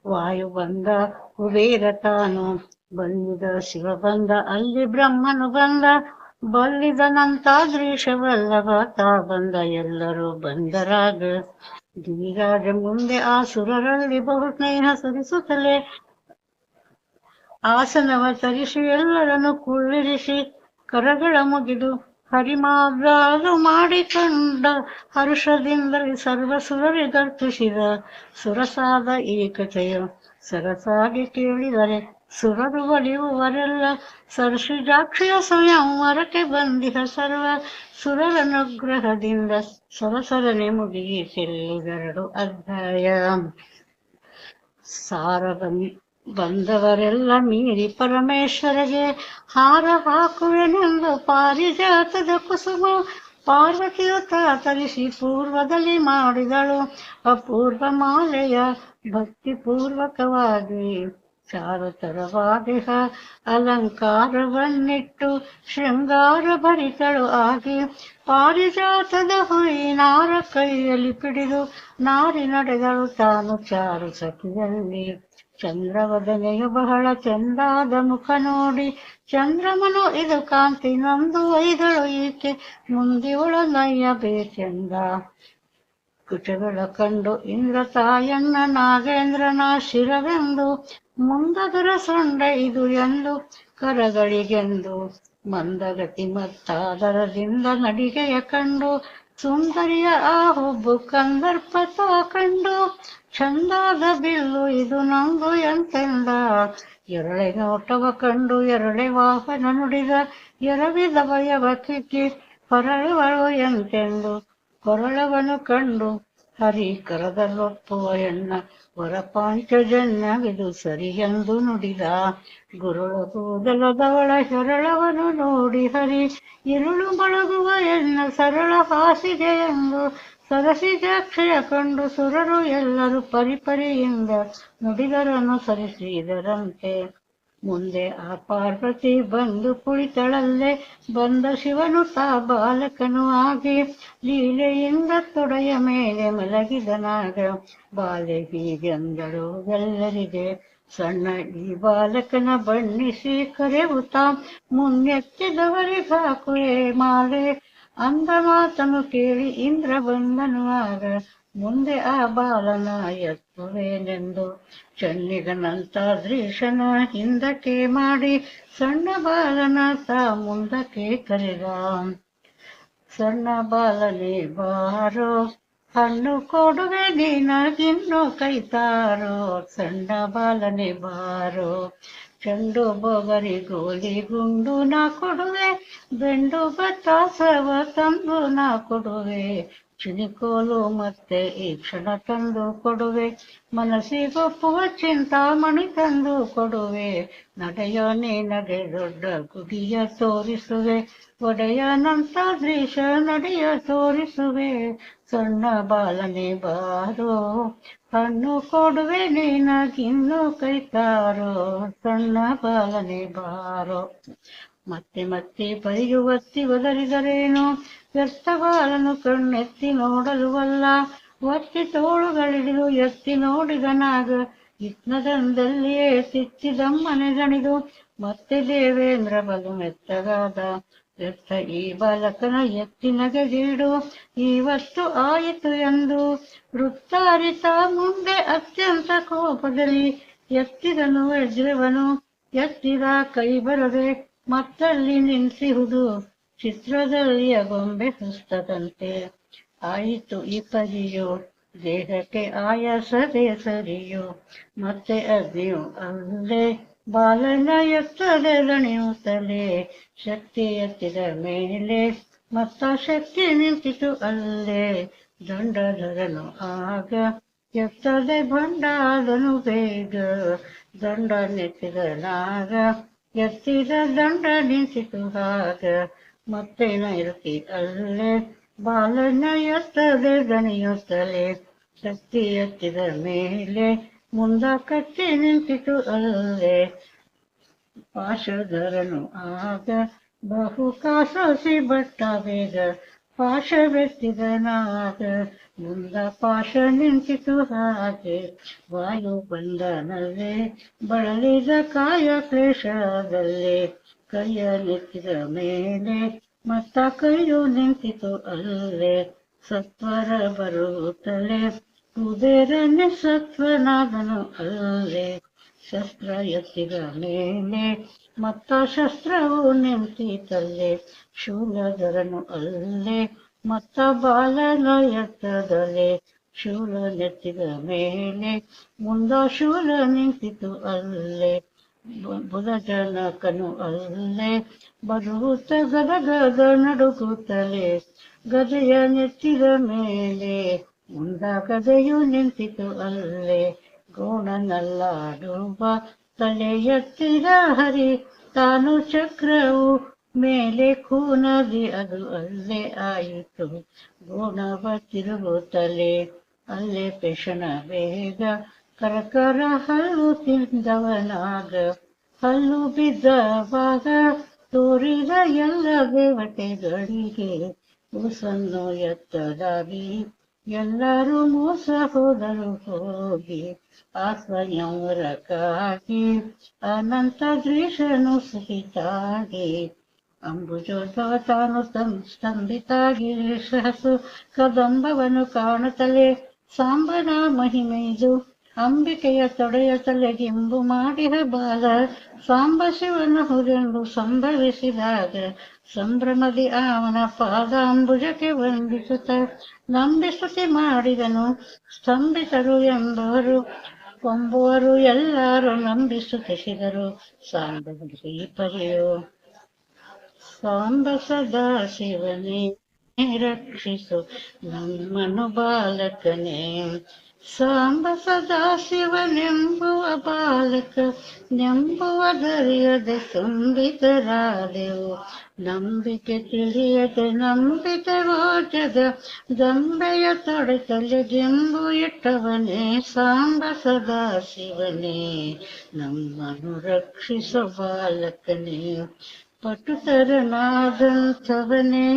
ವಾಯು ಬಂದ ಕುಬೇರ ತಾನು. ಬಲ್ಲಿದ ಶಿವ ಬಂದ ಅಲ್ಲಿ ಬ್ರಹ್ಮನು ಬಂದ. ಬಲ್ಲಿದನಂತಾದ್ರೀಶ ವಲ್ಲಭ ತಾ ಬಂದ ಎಲ್ಲರೂ ಬಂದರಾಗ. ಗಿರಿರಾಜ ಮುಂದೆ ಆ ಸುರರಲ್ಲಿ ಬಹು ಸ್ನೇಹ ಸರಿಸುತ್ತಲೇ ಆಸನವ ತರಿಸಿ ಎಲ್ಲರನ್ನು ಕುಳ್ಳಿರಿಸಿ ಕರಗಳ ಮುಗಿದು ಹರಿಮಾರ್ಗಾಲು ಮಾಡಿಕೊಂಡ ಹರುಷದಿಂದಲೇ ಸರ್ವಸುರರಿಗರ್ಪಿಸಿದ. ಸುರಸಾದ ಈ ಕಥೆಯು ಸರಸಾಗಿ ಕೇಳಿದರೆ ಸುರರು ಒಲಿಯುವರೆಲ್ಲ ಸರ್ಷಿಜಾಕ್ಷಿಯ ಸಂಯಂವರಕ್ಕೆ ಬಂದಿಹ ಸರ್ವ ಸುರರನುಗ್ರಹದಿಂದ ಸರಸರನೆ ಮುಗಿಯಿತೆಲ್ಲಿವೆರಡು ಅಧ್ಯಾಯ. ಸಾರ ಬಂದವರೆಲ್ಲ ಮೀರಿ ಪರಮೇಶ್ವರಗೆ ಹಾರ ಹಾಕುವೆನೆಂದು ಪಾರಿಜಾತದ ಕುಸುಮ ಪಾರ್ವತಿಯು ತರಿಸಿ ಪೂರ್ವದಲ್ಲಿ ಮಾಡಿದಳು ಅಪೂರ್ವ ಮಾಲೆಯ ಭಕ್ತಿಪೂರ್ವಕವಾಗಿ. ಚಾರುತರವಾಗಿಹ ಅಲಂಕಾರವನ್ನಿಟ್ಟು ಶೃಂಗಾರ ಭರಿತಳು ಆಗಿ. ಪಾರಿಜಾತದ ಹೂವಿನಾರ ಕೈಯಲ್ಲಿ ಪಿಡಿದು ನಾರಿ ನಡೆದಳು ತಾನು ಚಾರು ಸಖಿಯಲ್ಲಿ. ಚಂದ್ರವದನೆಯು ಬಹಳ ಚಂದಾದ ಮುಖ ನೋಡಿ ಚಂದ್ರಮನು ಇದು ಕಾಂತಿ ನಂದು ಒಯ್ದಳು ಈಕೆ ಮುಂದಿವಳ ನಯ್ಯ ಬೇಕೆಂದ. ಕುಚಗಳ ಕಂಡು ಇಂದ್ರ ತಾಯಣ್ಣ ನಾಗೇಂದ್ರನ ಶಿರವೆಂದು ಮುಂದದರ ಸೊಂಡೆ ಇದು ಎಂದು ಕರಗಳಿಗೆಂದು ಮಂದಗತಿ ಮತ್ತಾದರದಿಂದ ನಡಿಗೆಯ ಕಂಡು ಸುಂದರಿಯ ಆ ಹುಬ್ಬು ಕಂದರ್ಪತ ಕಂಡು ಚಂದಾದ ಬಿಲ್ಲು ಇದು ನಂದು ಎಂತೆಂದ. ಎರಳೆ ನೋಟವ ಕಂಡು ಎರಳೆ ವಾಹನ ನುಡಿದ ಎರವಿದ ಭಯವ ಕಿಕ್ಕಿ ಹೊರಳುವಳು ಎಂತೆಂದು ಕೊರಳವನು ಕಂಡು ಹರಿ ಕರದಲ್ಲೊಪ್ಪುವ ಎಣ್ಣ ವರ ಪಾಂಚಜನ್ಯವಿದು ಸರಿ ಎಂದು ನುಡಿದ. ಗುರುಳ ಕೂದಲದವಳ ಹೆರಳವನು ನೋಡಿ ಹರಿ ಇರುಳು ಮೊಳಗುವ ಎನ್ನ ಸರಳ ಹಾಸಿಗೆ ಎಂದು ಸರಸಿಜಾಕ್ಷಯ ಕಂಡು ಸುರರು ಎಲ್ಲರೂ ಪರಿಪರಿಯಿಂದ ನುಡಿದರನ್ನು ಸರಿಸಿದರಂತೆ. ಮುಂದೆ ಆ ಪಾರ್ವತಿ ಬಂದು ಕುಳಿತಳಲ್ಲೇ ಬಂದ ಶಿವನು ತಾ ಬಾಲಕನು ಆಗಿ ಲೀಲೆಯಿಂದ ತೊಡೆಯ ಮೇಲೆ ಮಲಗಿದನಾಗ. ಬಾಲೆ ಹೀಗೆಂದಳು ಎಲ್ಲರಿಗೆ ಸಣ್ಣ ಈ ಬಾಲಕನ ಬಣ್ಣಿಸಿ ಕರೆಯುತ್ತಾ ಮುನ್ನೆತ್ತಿದವರಿಗಾಕುವೆ ಮಾಲೆ ಅಂದ ಮಾತನು ಕೇಳಿ ಇಂದ್ರ ಬಂದನು ಆಗ. ಮುಂದೆ ಆ ಬಾಲನ ಎತ್ತುವೇನೆಂದು ಚನ್ನಿಗನಂತಾದ್ರೀಶನ ಹಿಂದಕ್ಕೆ ಮಾಡಿ ಸಣ್ಣ ಬಾಲನ ತಾ ಮುಂದಕ್ಕೆ ಕರೆದ. ಸಣ್ಣ ಬಾಲನೆ ಬಾರೋ ಹಣ್ಣು ಕೊಡುವೆ ನಿನಗಿನ್ನು ಕೈತಾರೋ. ಸಣ್ಣ ಬಾಲನೆ ಬಾರೋ ಚೆಂಡು ಬೊಗರಿ ಗೋಲಿ ಗುಂಡು ನಾ ಕೊಡುವೆ. ಬೆಂಡು ಬತ್ತಾಸವ ತಂದು ನಾ ಕೊಡುವೆ. ಚಿನಿಕೋಲು ಮತ್ತೆ ಈ ಕ್ಷಣ ತಂದು ಕೊಡುವೆ. ಮನಸ್ಸಿಗೊಪ್ಪುವ ಚಿಂತಾಮಣಿ ತಂದು ಕೊಡುವೆ. ನಡೆಯೋ ನಿನಗೆ ದೊಡ್ಡ ಗುಡಿಯ ತೋರಿಸುವೆ. ಒಡೆಯನಂತಾದ್ರೀಶ ನಡೆಯ ತೋರಿಸುವೆ. ಸಣ್ಣ ಬಾಲನೆ ಬಾರೋ ಹಣ್ಣು ಕೊಡುವೆ ನಿನಗಿನ್ನು ಕೈತಾರೋ. ಸಣ್ಣ ಬಾಲನೆ ಬಾರೋ. ಮತ್ತೆ ಮತ್ತೆ ಪರಿಯುವತ್ತಿ ಒದರಿದರೇನು ವ್ಯರ್ಥ ಬಾಲನು ಕಣ್ಣೆತ್ತಿ ನೋಡಲುವಲ್ಲ. ಒತ್ತಿ ತೋಳುಗಳಿಡಿದು ಎತ್ತಿ ನೋಡಿದನಾಗ ಯತ್ನದಂದಲ್ಲಿಯೇ ತಿತ್ತಿದಮ್ಮನೆ ದಣಿದು ಮತ್ತೆ ದೇವೇಂದ್ರ ಬಲು ಮೆತ್ತಗಾದ. ವ್ಯರ್ಥ ಈ ಬಾಲಕನ ಎತ್ತಿನಗೆಗೀಡು ಇವತ್ತು ಆಯಿತು ಎಂದು ವೃತ್ತಾರಿತ ಮುಂದೆ ಅತ್ಯಂತ ಕೋಪದಲ್ಲಿ ಎತ್ತಿದನು ವಜ್ರವನು ಎತ್ತಿದ ಕೈ ಬರದೆ ಮತ್ತಲ್ಲಿ ನಿಂತಿಹುದು ಚಿತ್ರದಲ್ಲಿಯ ಗೊಂಬೆ ಹಸ್ತದಂತೆ. ಆಯಿತು ಈ ಪರಿಯೋ ದೇಹಕ್ಕೆ ಆಯಾಸದೆ ಸರಿಯೋ ಮತ್ತೆ ಅಗ್ನಿಯು ಅಲ್ಲೇ ಬಾಲನ ಎತ್ತದೆ ದಣಿಯುತ್ತಲೇ. ಶಕ್ತಿ ಎತ್ತಿದ ಮೇಲೆ ಮತ್ತ ಶಕ್ತಿ ನಿಂತಿತು ಅಲ್ಲೇ. ದಂಡಧರನು ಆಗ ಎತ್ತದೆ ಬಂಡಾದನು ಬೇಗ. ದಂಡ ನೆತ್ತಿದನಾಗ ಎತ್ತಿದ ದಂಡ ನಿಂತಿತು ಆಗ. ಮತ್ತೆ ನೈರುತಿ ಅಲ್ಲೇ ಬಾಲನ ಎತ್ತದೆ ದಣಿಯುತ್ತಲೇ. ಶಕ್ತಿ ಎತ್ತಿದ ಮೇಲೆ ಮುಂದ ಕತ್ತಿ ನಿಂತಿತು ಅಲ್ಲೇ. ಪಾಶಧರನು ಆಗ ಬಹು ಕಾಸೋಸಿ ಬಟ್ಟ ಬೇಗ. ಪಾಶವೆತ್ತಿದನಾಗ ಮುಂದ ಪಾಶ ನಿಂತಿತು ಹಾಗೆ. ವಾಯು ಬಂಧನಲ್ಲೇ ಬಳಲಿದ ಕಾಯ ಕ್ಲೇಶದಲ್ಲೇ. ಕೈಯ ನೆತ್ತಿದ ಮೇಲೆ ಮತ್ತ ಕೈಯು ನಿಂತಿತು ಅಲ್ಲೇ. ಸತ್ವರ ಬರುತ್ತಲೇ ಕುಬೇರನೆ ಸತ್ವನಾದನು ಅಲ್ಲೇ. ಶಸ್ತ್ರ ಎತ್ತಿದ ಮೇಲೆ ಮತ್ತ ಶಸ್ತ್ರವು ನಿಂತಿತಲ್ಲೇ. ಶೂಲಧರನು ಅಲ್ಲೇ ಮತ್ತ ಬಾಲನ ಎತ್ತದಲೇ. ಶೂಲ ನೆತ್ತಿದ ಮೇಲೆ ಮುಂದ ಶೂಲ ನಿಂತಿತು ಅಲ್ಲೇ. ಬುಧಜನಕನು ಅಲ್ಲೇ ಬರುತ್ತ ಗದಗದ ನಡುಗುತ್ತಲೇ. ಗದೆಯ ನೆತ್ತಿದ ಮೇಲೆ ಮುಂದ ಗದೆಯು ನಿಂತಿತು ಅಲ್ಲೇ. ಗೋಣನಲ್ಲಾಡುವ ತಲೆ ಎತ್ತಿದ ಹರಿ ತಾನು ಚಕ್ರವು ಮೇಲೆ ಕೂನದಿ ಅದು ಅಲ್ಲೇ ಆಯಿತು. ಗೋಣವ ತಿರುಗುತ್ತಲೇ ಅಲ್ಲೇ ಪೇಷಣ ಬೇಗ. ಕರಕರ ಹಲ್ಲು ತಿಂದವನಾಗ ಹಲ್ಲು ಬಿದ್ದವಾಗ ತೋರಿದ ಎಲ್ಲ ದೇವತೆಗಳಿಗೆ. ಕೂಸನ್ನು ಎತ್ತದಾಗಿ ಎಲ್ಲರೂ ಮೋಸ ಹೋದರು ಹೋಗಿ. ಆ ಸಂಯವರಕ್ಕಾಗಿ ಅನಂತ ದ್ವೇಷನು ಸಹಿತಾಗಿ. ಅಂಬುಜೋದ್ಭವ ತಾನು ಸ್ತಂಭಿತಾಗಿ ಸಹಸು ಕದಂಬವನು ಕಾಣುತ್ತಲೇ. ಸಾಂಬನ ಮಹಿಮೆಯಿದು ಅಂಬಿಕೆಯ ತೊಡೆಯ ತಲೆಗಿಂಬು ಮಾಡಿದ ಬಾಲ. ಸಾಂಬ ಶಿವನ ಹುರೆಂದು ಸಂಭವಿಸಿದಾಗ ಸಂಭ್ರಮದಿ ಅವನ ಪಾದ ಅಂಬುಜಕ್ಕೆ ವಂದಿಸುತ್ತ ನಂಬಿಸ್ತುತಿ ಮಾಡಿದನು. ಸ್ತಂಭಿತರು ಎಂಬವರು ಕೊಂಬುವರು ಎಲ್ಲರೂ ನಂಬಿಸ್ತುತಿಸಿದರು. ಸಾಂಬ ಪರಿಯೋ ಸಾಂಬ ಸದಾ ಶಿವನೇ ರಕ್ಷಿಸು ನಮ್ಮನು ಬಾಲಕನೇ. ಸಾಂಬ ಸದಾ ಶಿವನೆಂಬುವ ಬಾಲಕ ನೆಂಬುವುದರಿಯದೆ ತುಂಬಿತರಾದೆವು. ನಂಬಿಕೆ ತಿಳಿಯದೆ ನಂಬಿದೆವೋ ಜಗ ದಂಬೆಯ ತೊಡೆತಲೆ ದಿಂಬು ಇಟ್ಟವನೇ. ಸಾಂಬ ಸದಾ ಶಿವನೇ ನಮ್ಮನು ರಕ್ಷಿಸೋ ಬಾಲಕನೇ. ಪಟುತರನಾದಂಥವನೇ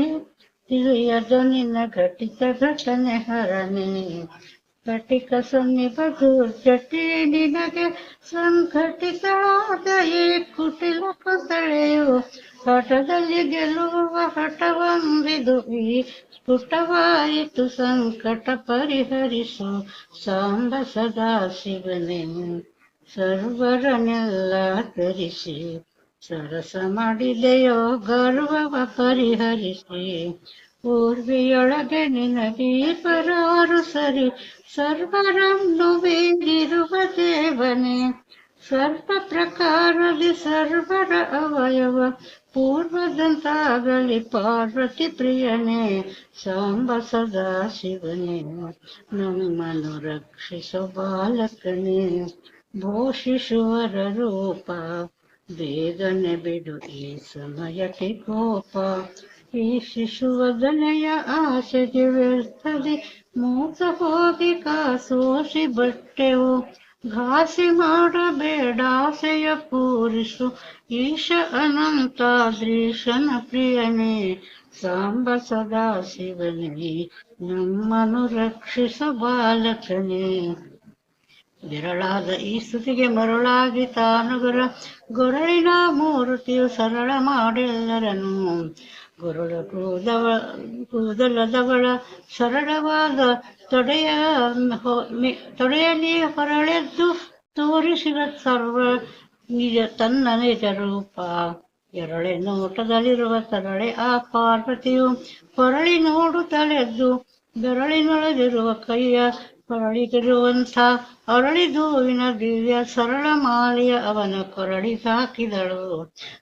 ತಿಳಿಯದ ನಿನ್ನ ಘಟಿತ ಘಟನೆ ಹರನೇ. ಘಟಿಕ ಸನ್ನಿಬದು ಜಟಿ ನಿನಗೆ ಸಂಘಟಿತಳಾದ ಈ ಕುಟಿಲ ಕುತಳೆಯು. ಹಠದಲ್ಲಿ ಗೆಲ್ಲುವ ಹಠವಂಬಿದು ಈ ಸ್ಫುಟವಾಯಿತು ಸಂಕಟ ಪರಿಹರಿಸು. ಸಾಂಬ ಸದಾ ಶಿವನೇ ಸರ್ವರನ್ನೆಲ್ಲ ತರಿಸಿ ಸರಸ ಮಾಡಿದೆಯೋ ಗರ್ವವ ಪರಿಹರಿಸಿ. ಊರ್ವಿಯೊಳಗೆ ನಿನಗೀಪರಾರು ಸರಿ ಸರ್ವರನ್ನು ಬೀರಿರುವ ದೇವನೇ. ಸರ್ವ ಪ್ರಕಾರದಿ ಸರ್ವರ ಅವಯವ ಪೂರ್ವದಂತಾಗಲಿ ಪಾರ್ವತಿ ಪ್ರಿಯನೇ. ಸಾಂಬ ಸದಾ ಶಿವನೇ ನಮ್ಮನು ರಕ್ಷಿಸೋ ಬಾಲಕನೇ. ಭೂಷಿಸುವರ ರೂಪ ಬೇಗನೆ ಬಿಡು ಈ ಸಮಯಕ್ಕೆ ಕೋಪ. ಈ ಶಿಶುವದನೆಯ ಆಸೆಗೆ ವ್ಯರ್ಥದಿ ಮೂಸ ಹೋಗಿ ಕಾಸೋಸಿ ಬಟ್ಟೆವು. ಘಾಸಿ ಮಾಡಬೇಡಾಸೆಯ ಪೂರಿಸು ಈಶ ಅನಂತಾದ್ರೀಶನ ಪ್ರಿಯನೇ. ಸಾಂಬ ಸದಾ ಶಿವನೇ ನಮ್ಮನು ರಕ್ಷಿಸ ಬಾಲಕನೇ. ವಿರಳಾದ ಈ ಸ್ತುತಿಗೆ ಮರುಳಾಗಿ ತಾನು ಗೊರಳಿನ ಮೂರ್ತಿಯು ಸರಳ ಮಾಡೆಲ್ಲರನು. ಗೊರಳ ಕೂದಲದವಳ ಸರಳವಾದ ತೊಡೆಯಲ್ಲಿ ಹೊರಳೆದ್ದು ತೋರಿಸಿದ ಸರ್ವ ನಿಜ ತನ್ನ ನಿಜ ರೂಪ. ಎರಳೆ ನೋಟದಲ್ಲಿರುವ ತರಳೆ ಆ ಪಾರ್ವತಿಯು ಹೊರಳಿ ನೋಡುತ್ತಲೆದ್ದು ಬೆರಳಿನೊಳಗಿರುವ ಕೈಯ ಕೊರಳಿಗಿರುವಂಥ ಅರಳಿದೂವಿನ ದಿವ್ಯ ಸರಳ ಮಾಲೆಯ ಅವನ ಕೊರಳಿಗಾಕಿದಳು.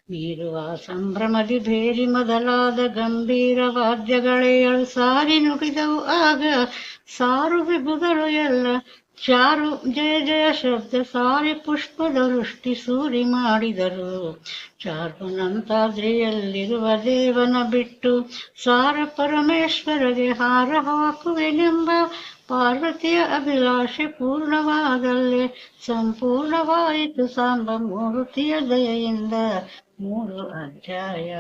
ಬೀರುವ ಸಂಭ್ರಮದಿ ಭೇರಿ ಮೊದಲಾದ ಗಂಭೀರ ವಾದ್ಯಗಳೇಳು ಸಾರಿ ನುಡಿದವು ಆಗ. ಸಾರು ಬಿಗುಗಳು ಎಲ್ಲ ಚಾರು ಜಯ ಜಯ ಶಬ್ದ ಸಾರಿ ಪುಷ್ಪದ ವೃಷ್ಟಿ ಸೂರಿ ಮಾಡಿದರು. ಚಾರ್ಮನಂತಾದ್ರಿಯಲ್ಲಿರುವ ದೇವನ ಬಿಟ್ಟು ಸಾರ ಪರಮೇಶ್ವರಗೆ ಹಾರ ಹಾಕುವೆನೆಂಬ ಪಾರ್ವತಿಯ ಅಭಿಲಾಷೆ ಪೂರ್ಣವಾದಲ್ಲೇ ಸಂಪೂರ್ಣವಾಯಿತು ಸಾಂಬ ಮೂರ್ತಿಯ ದಯೆಯಿಂದ. 3 ಅಧ್ಯಾಯ.